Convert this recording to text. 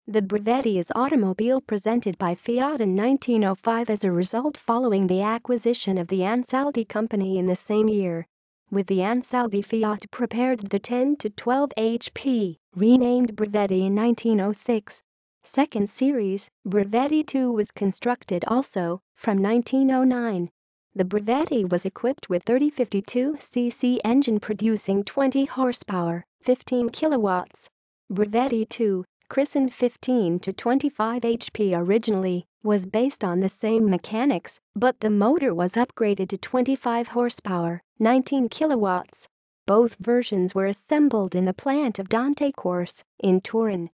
The Brevetti is automobile presented by Fiat in 1905 as a result following the acquisition of the Ansaldi company in the same year. With the Ansaldi Fiat prepared the 10 to 12 HP, renamed Brevetti in 1906. Second series, Brevetti 2 was constructed also, from 1909. The Brevetti was equipped with 3052cc engine producing 20 horsepower, 15 kilowatts. Brevetti 2, christened 15 to 25 HP originally, was based on the same mechanics, but the motor was upgraded to 25 horsepower, 19 kilowatts. Both versions were assembled in the plant of Dante in Turin.